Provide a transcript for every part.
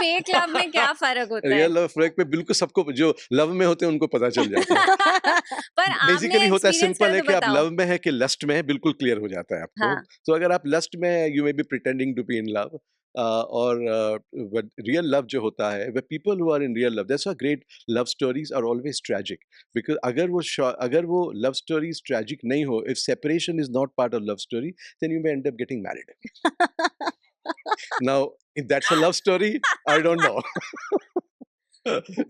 Fake love में क्या फर्क होता है? रियल लव फर्क पे बिल्कुल सबको, जो लव में होते हैं उनको पता चल जाता है। पर आपने बेसिकली होता है, एक्सपीरियंस सिंपल करा है तो कि आप बताओ। लव में है कि लस्ट में है, बिल्कुल क्लियर हो जाता है आपको। हाँ, तो अगर आप लस्ट में है, you may be pretending to be in love, और रियल लव जो होता है, we people who are in real love, that's why great love stories are always tragic, because अगर वो लव स्टोरीज ट्रेजिक नहीं हो, if separation is not part of love story, then you may end up getting married. Now if that's a love story, I don't know.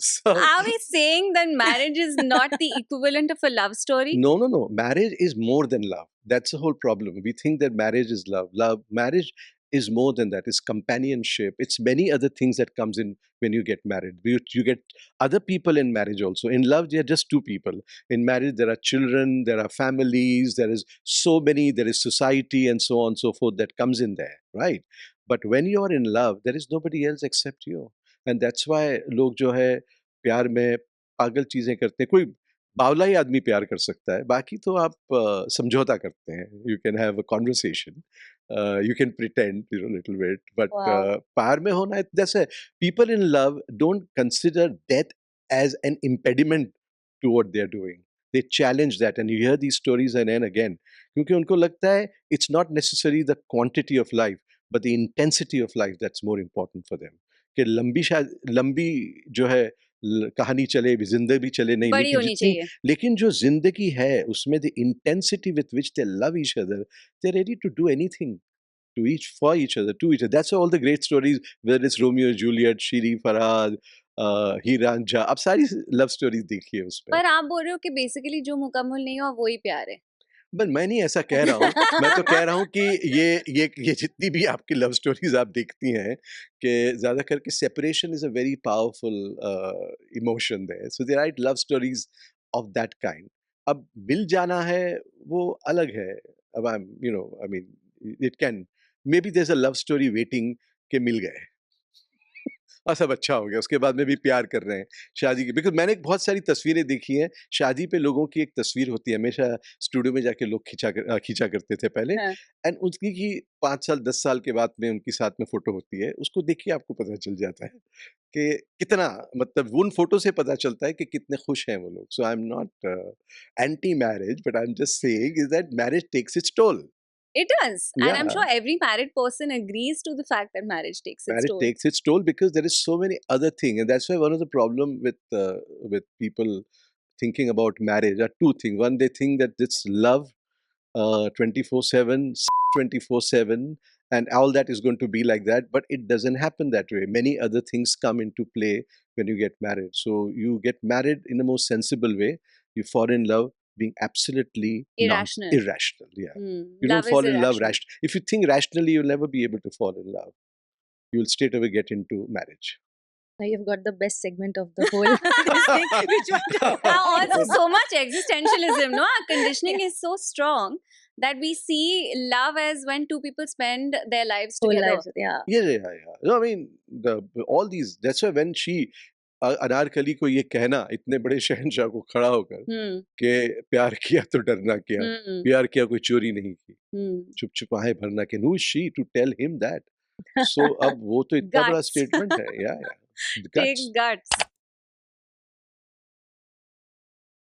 So are we saying that marriage is not the equivalent of a love story? no, no, no. Marriage is more than love. That's the whole problem. We think that marriage is love. Marriage is more than that. It's companionship. It's many other things that comes in when you get married. You get other people in marriage also. In love, there are just two people. In marriage, there are children, there are families, there is so many, there is society and so on and so forth that comes in there, right? But when you are in love, there is nobody else except you. And that's why लोग जो है प्यार में पागल चीजें करते हैं। कोई बावला ही आदमी प्यार कर सकता है, बाकी तो आप समझौता करते हैं। You can have a conversation, you can pretend little bit, but Wow. प्यार में होना जैसे people in love don't consider death as an impediment to what they are doing, they challenge that, and you hear these stories and again, क्योंकि उनको लगता है it's not necessary the quantity of life but the intensity of life that's more important for them. कि लंबी जो है कहानी चले, जिंदगी भी चले नहीं, बड़ी लेकिन होनी जितनी, चाहिए। लेकिन जो जिंदगी है उसमें the intensity with which they love each other, they ready to do anything to each for each other, to each other. That's all the great stories, whether it's Romeo Juliet, Shiri Farhad, हीर रांझा, आप सारी love stories देखिए उसमें। पर आप बोल रहे हो कि बेसिकली जो मुकम्मल नहीं हुआ वही प्यार है। बट मैं नहीं ऐसा कह रहा हूँ, मैं तो कह रहा हूँ कि ये जितनी भी आपकी लव स्टोरीज आप देखती हैं, कि ज़्यादा करके separation is a very powerful emotion there, so they write love stories of that kind. अब मिल जाना है वो अलग है। अब I am I mean it can, maybe there is a love story waiting के मिल गए और सब अच्छा हो गया, उसके बाद में भी प्यार कर रहे हैं शादी की। बिकॉज़ मैंने बहुत सारी तस्वीरें देखी हैं, शादी पे लोगों की एक तस्वीर होती है, हमेशा स्टूडियो में जाके लोग खींचा करते थे पहले, हाँ। एंड उसकी की 5 साल 10 साल के बाद में उनकी साथ में फ़ोटो होती है, उसको देख के आपको पता चल जाता है कि कितना, मतलब उन फ़ोटो से पता चलता है कि कितने खुश हैं वो लोग। So I am not anti marriage, but I am just saying is that marriage takes its toll. It does. And I'm या sure every married person agrees to the fact that marriage takes its marriage toll. takes its toll because there is so many other things, and that's why one of the problem with people thinking about marriage are two things. One, they think that it's love 24/7, 24/7, and all that is going to be like that, but it doesn't happen that way. Many other things come into play when you get married. So you get married in a more sensible way, you fall in love being absolutely Irrational. irrational. Yeah, Hmm. you don't Love is fall in love irrational. rational. If you think rationally, you'll never be able to fall in love. You'll straight away get into marriage. I have got the best segment of the whole this thing, which one? Also, so much existentialism, no? Our conditioning is so strong that we see love as when two people spend their lives Whole together. lives, yeah. Yeah. No, I mean, all these. That's why when she Anarkali को ये कहना, इतने बड़े शहंशाह को खड़ा होकर, Hmm. कि प्यार किया तो डरना क्या, Hmm. प्यार किया कोई चोरी नहीं की, Hmm. चुप चुपाए भरना के, who is she to tell him that? So अब वो तो इतना बड़ा Guts. स्टेटमेंट है, या Takes guts.